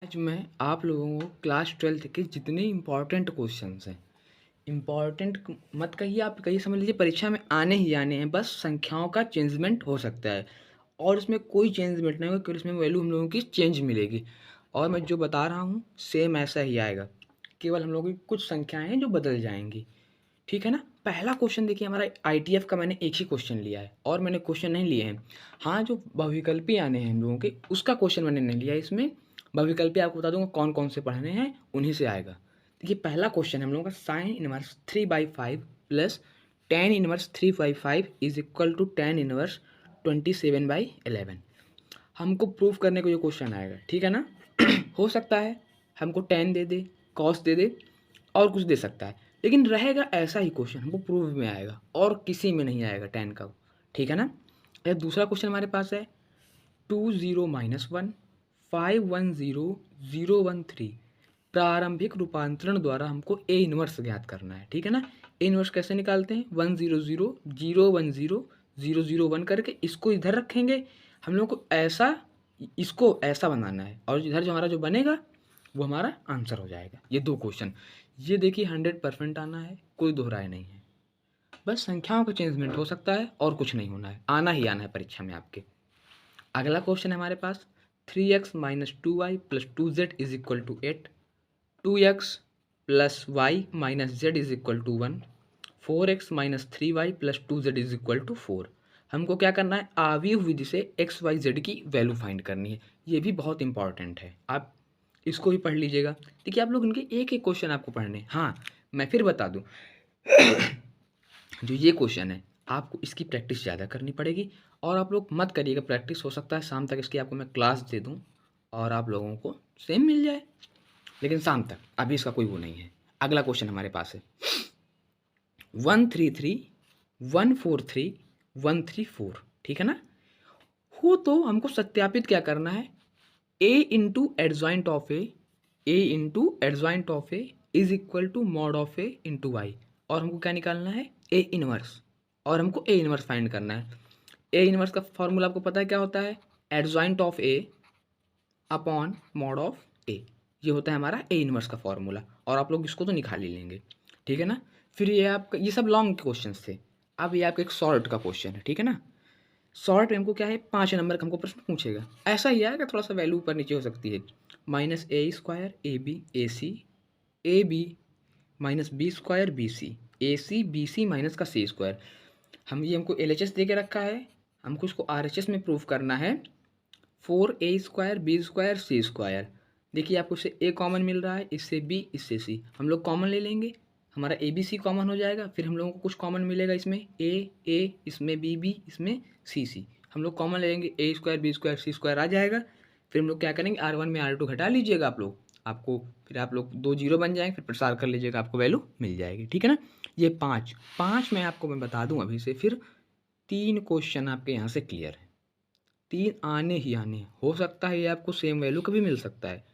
आज मैं आप लोगों को क्लास 12th के जितने इम्पोर्टेंट क्वेश्चंस हैं, इम्पोर्टेंट मत कहिए, आप कहिए समझ लीजिए परीक्षा में आने ही आने हैं। बस संख्याओं का चेंजमेंट हो सकता है और उसमें कोई चेंजमेंट नहीं होगा, केवल इसमें वैल्यू हम लोगों की चेंज मिलेगी। और मैं जो बता रहा हूँ सेम ऐसा ही आएगा, केवल हम लोगों की कुछ संख्याएं हैं जो बदल जाएंगी। ठीक है ना। पहला क्वेश्चन देखिए, हमारा आईटीएफ का मैंने एक ही क्वेश्चन लिया है और मैंने क्वेश्चन नहीं लिए हैं। हाँ, जो बहुविकल्पी आने हैं हम लोगों के, उसका क्वेश्चन मैंने नहीं लिया है इसमें। बहुविकल्पी आपको बता दूंगा कौन कौन से पढ़ने हैं, उन्हीं से आएगा। देखिए पहला क्वेश्चन है हम लोगों का, sine inverse 3/5 plus ten inverse 3/5 is equal to ten inverse 27/11। हमको प्रूफ करने को ये क्वेश्चन आएगा, ठीक है ना। हो सकता है हमको टेन दे दे, कॉस दे दे और कुछ दे सकता है, लेकिन रहेगा ऐसा ही क्वेश्चन, हमको प्रूफ में आएगा और किसी में नहीं आएगा टेन का। ठीक है ना। ये दूसरा क्वेश्चन हमारे पास है 20 - 1 510 013 प्रारंभिक रूपांतरण द्वारा हमको ए इनवर्स ज्ञात करना है। ठीक है ना। ए इनवर्स कैसे निकालते हैं, 100 010 001 करके इसको इधर रखेंगे। हम लोग को ऐसा, इसको ऐसा बनाना है और इधर जो हमारा जो बनेगा वो हमारा आंसर हो जाएगा। ये दो क्वेश्चन, ये देखिए 100% आना है, कोई दोहराए नहीं है। बस संख्याओं का चेंजमेंट हो सकता है और कुछ नहीं होना है, आना ही आना है परीक्षा में आपके। अगला क्वेश्चन है हमारे पास 3x - 2y + 2z is equal to 8, 2x + y - z is equal to 1, 4x - 3y + 2z is equal to 4। हमको क्या करना है, आव्यूह विधि से एक्स वाई जेड की वैल्यू फाइंड करनी है। ये भी बहुत इंपॉर्टेंट है, आप इसको भी पढ़ लीजिएगा। देखिए आप लोग इनके एक एक क्वेश्चन आपको पढ़ने हैं। हाँ, मैं फिर बता दूं, जो ये क्वेश्चन है आपको इसकी प्रैक्टिस ज़्यादा करनी पड़ेगी और आप लोग मत करिएगा प्रैक्टिस। हो सकता है शाम तक इसकी आपको मैं क्लास दे दूं और आप लोगों को सेम मिल जाए, लेकिन शाम तक, अभी इसका कोई वो नहीं है। अगला क्वेश्चन हमारे पास है 133 143 134। ठीक है ना। हो तो हमको सत्यापित क्या करना है, A into adjoint of A is equal to mod of A into Y. और हमको क्या निकालना है, ए इनवर्स, और हमको ए इनवर्स फाइंड करना है। ए इनवर्स का फॉर्मूला आपको पता है क्या होता है, adjoint of A upon mod of A. ये होता है हमारा ए इनवर्स का फॉर्मूला, और आप लोग इसको तो निकाल ही लेंगे। ठीक है ना। फिर ये आपका, ये सब लॉन्ग क्वेश्चन थे, अब ये आपका एक शॉर्ट का क्वेश्चन है। ठीक है ना। शॉर्ट में हमको क्या है, 5 नंबर का हमको प्रश्न पूछेगा, ऐसा ही आएगा, थोड़ा सा वैल्यू ऊपर नीचे हो सकती है। -a² AB AC, AB -b² BC, AC BC minus का C²। हम ये हमको LHS दे के रखा है, हमको इसको RHS में प्रूफ करना है। 4a² b² c²। देखिए आपको इससे a कॉमन मिल रहा है, इससे b, इससे c, हम लोग कॉमन ले लेंगे, हमारा ABC कॉमन हो जाएगा। फिर हम लोगों को कुछ कॉमन मिलेगा, इसमें a, इसमें b, इसमें c। हम लोग कॉमन ले लेंगे, a² b² c² आ जाएगा। फिर हम लोग क्या करेंगे, R1 में R2 घटा लीजिएगा आप लोग, आपको फिर आप लोग 2 जीरो बन जाएंगे, फिर प्रसार कर लीजिएगा, आपको वैल्यू मिल जाएगी। ठीक है ना। ये पाँच में आपको मैं बता दूं अभी से, फिर 3 क्वेश्चन आपके यहाँ से क्लियर है। 3 आने ही आने हैं। हो सकता है ये आपको सेम वैल्यू का भी मिल सकता है,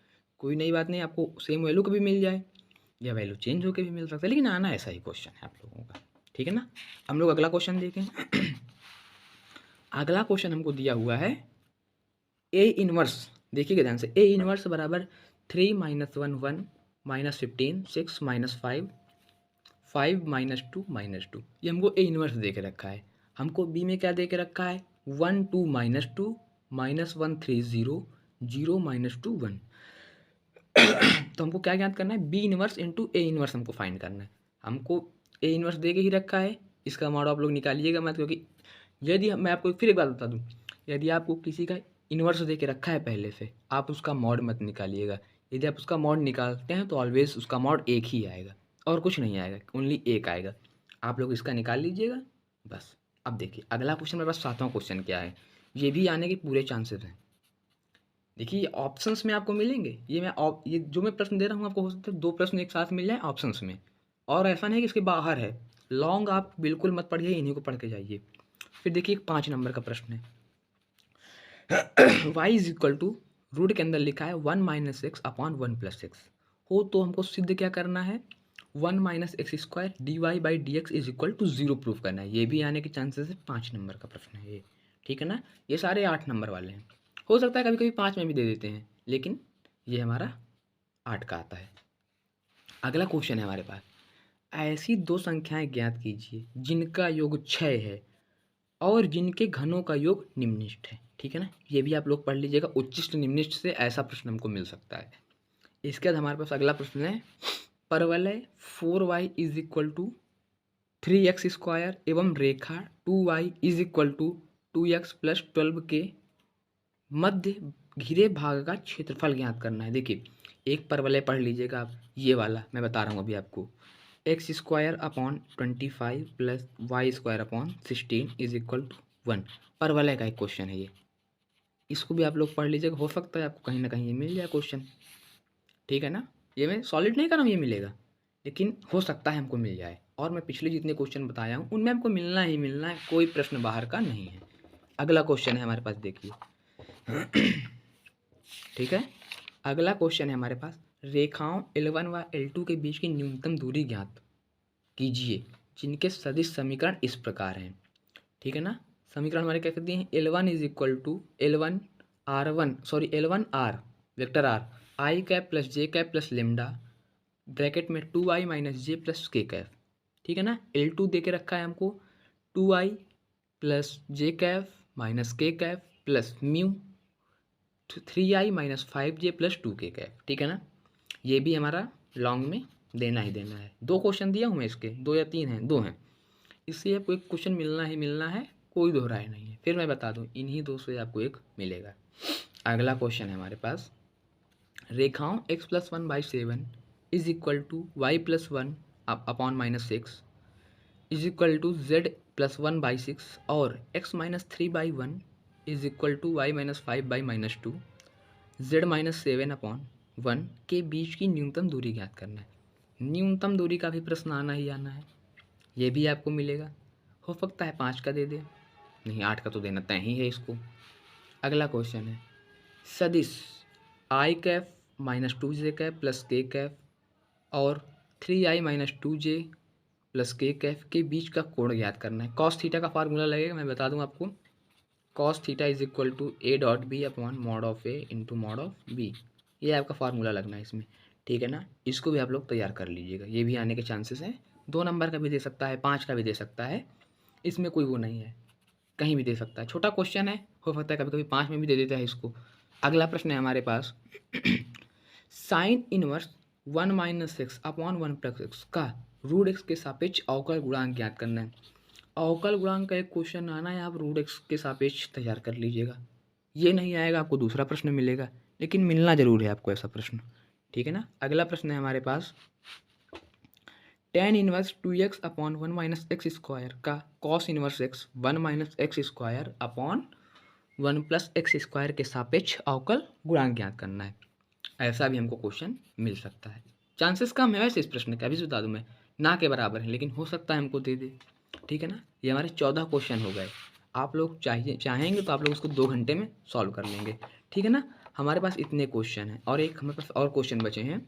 कोई नई बात नहीं, आपको सेम वैल्यू का भी मिल जाए या वैल्यू चेंज होकर भी मिल सकता है, लेकिन आना ऐसा ही क्वेश्चन है आप लोगों का। ठीक है ना। हम लोग अगला क्वेश्चन देखें। अगला क्वेश्चन हमको दिया हुआ है ए इनवर्स, देखिएगा ध्यान से, ए इनवर्स बराबर 3 - 1 1 -15 6 -5 5 -2 -2। ये हमको ए इनवर्स दे के रखा है। हमको बी में क्या दे के रखा है, 1 2 -2 -1 3 0 0 -2 1। तो हमको क्या ज्ञात करना है, B inverse into A inverse हमको फाइंड करना है। हमको ए इनवर्स दे के ही रखा है, इसका मॉड आप लोग निकालिएगा मत, क्योंकि यदि मैं आपको फिर एक बात बता दूं, यदि आपको किसी का इन्वर्स दे के रखा है पहले से, आप उसका मॉड मत निकालिएगा। यदि आप उसका मॉड निकालते हैं तो ऑलवेज उसका मॉड एक ही आएगा और कुछ नहीं आएगा, ओनली एक आएगा। आप लोग इसका निकाल लीजिएगा बस। अब देखिए अगला क्वेश्चन, मेरे पास 7वां क्वेश्चन क्या है, ये भी आने के पूरे चांसेस हैं। देखिए ये ऑप्शंस में आपको मिलेंगे, ये जो मैं प्रश्न दे रहा हूँ आपको, हो सकता है 2 प्रश्न एक साथ मिल जाए ऑप्शंस में, और ऐसा नहीं कि इसके बाहर है। लॉन्ग आप बिल्कुल मत पढ़िए, इन्हीं को पढ़ के जाइए। फिर देखिए 5 नंबर का प्रश्न है, y is equal to, root के अंदर लिखा है 1 - x अपॉन 1 + x। हो तो हमको सिद्ध क्या करना है, 1 - x² dy/dx is equal to 0 proof करना है। ये भी आने के चांसेस है, 5 नंबर का प्रश्न है ये। ठीक है ना। ये सारे 8 नंबर वाले हैं, हो सकता है कभी कभी 5 में भी दे देते हैं, लेकिन ये हमारा 8 का आता है। अगला क्वेश्चन है हमारे पास, ऐसी दो संख्याएं ज्ञात कीजिए जिनका योग 6 है और जिनके घनों का योग निम्नलिखित है। ठीक है ना, ये भी आप लोग पढ़ लीजिएगा, उच्चिष्ट निम्नलिखित से ऐसा प्रश्न हमको मिल सकता है। इसके बाद हमारे पास अगला प्रश्न है, परवलय 4y is equal to 3x square एवं रेखा 2y is equal to 2x plus 12 के मध्य घिरे भाग का क्षेत्रफल ज्ञात करना है। देखिए, एक परवलय पढ़ लीजिएगा आप, ये वाला मैं बता रहा हूँ अभी आपको, x square upon 25 plus y square upon 16 is equal to 1। परवलय का एक क्वेश्चन है ये, इसको भी आप लोग पढ़ लीजिएगा, हो सकता है आपको कहीं ना कहीं ये मिल जाए क्वेश्चन। ठीक है ना, ये मैं सॉलिड नहीं कर रहा हूँ ये मिलेगा, लेकिन हो सकता है हमको मिल जाए। और मैं पिछले जितने क्वेश्चन बताया हूँ उनमें हमको मिलना ही मिलना है, कोई प्रश्न बाहर का नहीं है। अगला क्वेश्चन है हमारे पास, देखिए ठीक है, अगला क्वेश्चन है हमारे पास, रेखाओं L1 व L2 के बीच की न्यूनतम दूरी ज्ञात कीजिए जिनके सदिश समीकरण इस प्रकार हैं। ठीक है ना, समीकरण हमारे क्या कहते हैं, L1 is equal to L1 r vector r i cap plus j cap plus lambda bracket में 2i minus j plus k cap. ठीक है ना, L2 दे के रखा है हमको 2i plus j cap minus के cap plus mu 3i minus 5j plus 2k cap. ठीक है ना, ये भी हमारा लॉन्ग में देना ही देना है। दो क्वेश्चन दिया हूँ मैं इसके, दो या तीन हैं, दो हैं, इससे आपको एक क्वेश्चन मिलना ही मिलना है, कोई दोहराए नहीं है। फिर मैं बता दूँ, इन्हीं दो से आपको एक मिलेगा। अगला क्वेश्चन है हमारे पास, रेखाओं x plus 1/7 is equal to y plus 1 upon minus 6 is equal to z plus 1/6 और x minus 3/1 is equal to y minus 5/-2 z minus 7 upon 1 के बीच की न्यूनतम दूरी ज्ञात करना है। न्यूनतम दूरी का भी प्रश्न आना ही आना है, ये भी आपको मिलेगा। हो सकता है 5 का दे दे, नहीं 8 का तो देना तय ही है इसको। अगला क्वेश्चन है, सदिश I cap minus 2j cap plus K cap और 3i minus 2j plus K Kaif के बीच का कोण ज्ञात करना है। कॉस थीटा का फार्मूला लगेगा, मैं बता दूं आपको, cos theta is equal to A dot B upon mod of A into mod of B, ये आपका फार्मूला लगना है इसमें। ठीक है ना, इसको भी आप लोग तैयार कर लीजिएगा, ये भी आने के चांसेस हैं। 2 नंबर का भी दे सकता है, 5 का भी दे सकता है, इसमें कोई वो नहीं है, कहीं भी दे सकता है। छोटा क्वेश्चन है, हो सकता है कभी कभी 5 में भी दे देता है इसको। अगला प्रश्न है हमारे पास, sine inverse 1 minus x upon 1 plus x का रूट एक्स के सापेक्ष अवकल गुणांक ज्ञात करना है। अवकल गुणांक का एक क्वेश्चन आना है, आप रूट एक्स के सापेक्ष तैयार कर लीजिएगा। ये नहीं आएगा आपको दूसरा प्रश्न मिलेगा, लेकिन मिलना जरूर है आपको ऐसा प्रश्न। ठीक है ना, अगला प्रश्न है हमारे पास, tan inverse 2x upon 1 minus x square का cos inverse x 1 minus x square upon 1 plus x square के सापेक्ष अवकल गुणांक ज्ञात करना है। ऐसा भी हमको क्वेश्चन मिल सकता है। चांसेस कम है वैसे इस प्रश्न का, अभी बता दूं मैं, ना के बराबर है, लेकिन हो सकता है हमको दे दे। ठीक है ना, ये हमारे 14 क्वेश्चन हो गए। आप लोग चाहेंगे तो आप लोग इसको 2 घंटे में सॉल्व कर लेंगे। ठीक है ना, हमारे पास इतने क्वेश्चन हैं और एक हमारे पास और क्वेश्चन बचे हैं।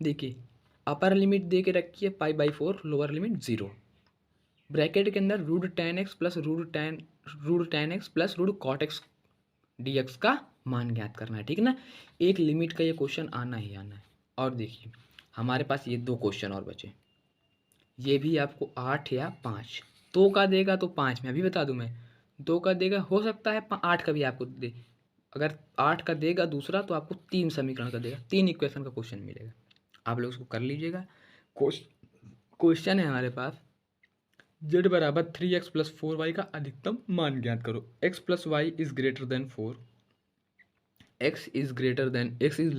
देखिए, अपर लिमिट दे के रखी है π/4, लोअर लिमिट 0, ब्रैकेट के अंदर √10x plus √10x plus √cot x dx का मान ज्ञात करना है। ठीक है ना, एक लिमिट का ये क्वेश्चन आना ही आना है। और देखिए, हमारे पास ये 2 क्वेश्चन और बचे, ये भी आपको 8 या 5, 2 का देगा तो 5 में, अभी बता दूं मैं, 2 का देगा, हो सकता है 8 का भी आपको दे। अगर 8 का देगा दूसरा तो आपको 3 समीकरण का देगा, 3 इक्वेशन का क्वेश्चन मिलेगा। आप लोग उसको कर लीजिएगा। क्वेश्चन है हमारे पास, z बराबर 3x प्लस 4y का अधिकतम मान ज्ञात करो। x plus y is greater than 4, x is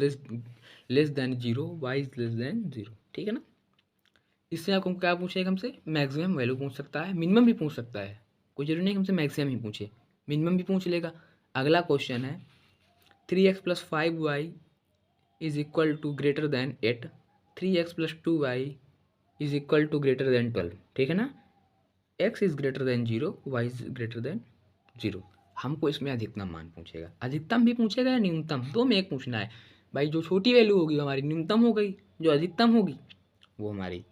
less than 0, y is less than 0। ठीक है ना, इससे आपको क्या पूछेगा हमसे, मैक्सिमम वैल्यू पूछ सकता है, मिनिमम भी पूछ सकता है, कोई जरूरी नहीं हमसे मैक्सिमम ही पूछे, मिनिमम भी पूछ लेगा। अगला क्वेश्चन है, 3x plus 5y is equal to greater than 8, 3x plus 2y is equal to greater than 12। ठीक है ना, x is greater than 0, y is greater than 0। हमको इसमें अधिकतम मान पूछेगा, अधिकतम भी पूछेगा या न्यूनतम, दो में एक पूछना है भाई। जो छोटी वैल्यू होगी हमारी न्यूनतम हो गई, जो अधिकतम होगी वो हमारी,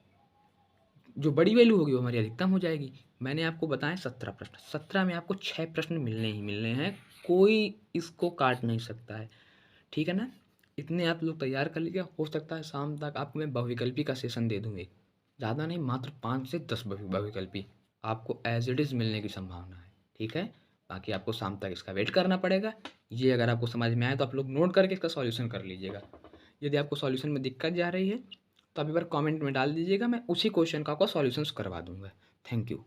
जो बड़ी वैल्यू होगी वो हमारी अधिकतम हो जाएगी। मैंने आपको बताया 17 प्रश्न, 17 में आपको 6 प्रश्न मिलने ही मिलने हैं, कोई इसको काट नहीं सकता है। ठीक है ना, इतने आप लोग तैयार कर लीजिए, हो सकता है शाम तक आपको मैं बहुविकल्पी का सेशन दे दूँ एक। ज़्यादा नहीं, मात्र 5 से 10 बहुविकल्पी आपको एज़ इट इज़ मिलने की संभावना है, ठीक है? बाकी आपको शाम तक इसका वेट करना पड़ेगा। ये अगर आपको समझ में आए तो आप लोग नोट करके इसका सॉल्यूशन कर लीजिएगा। यदि आपको सॉल्यूशन में दिक्कत जा रही है, तो आप एक बार कमेंट में डाल दीजिएगा, मैं उसी क्वेश्चन का आपको सॉल्यूशंस करवा दूँगा। Thank you.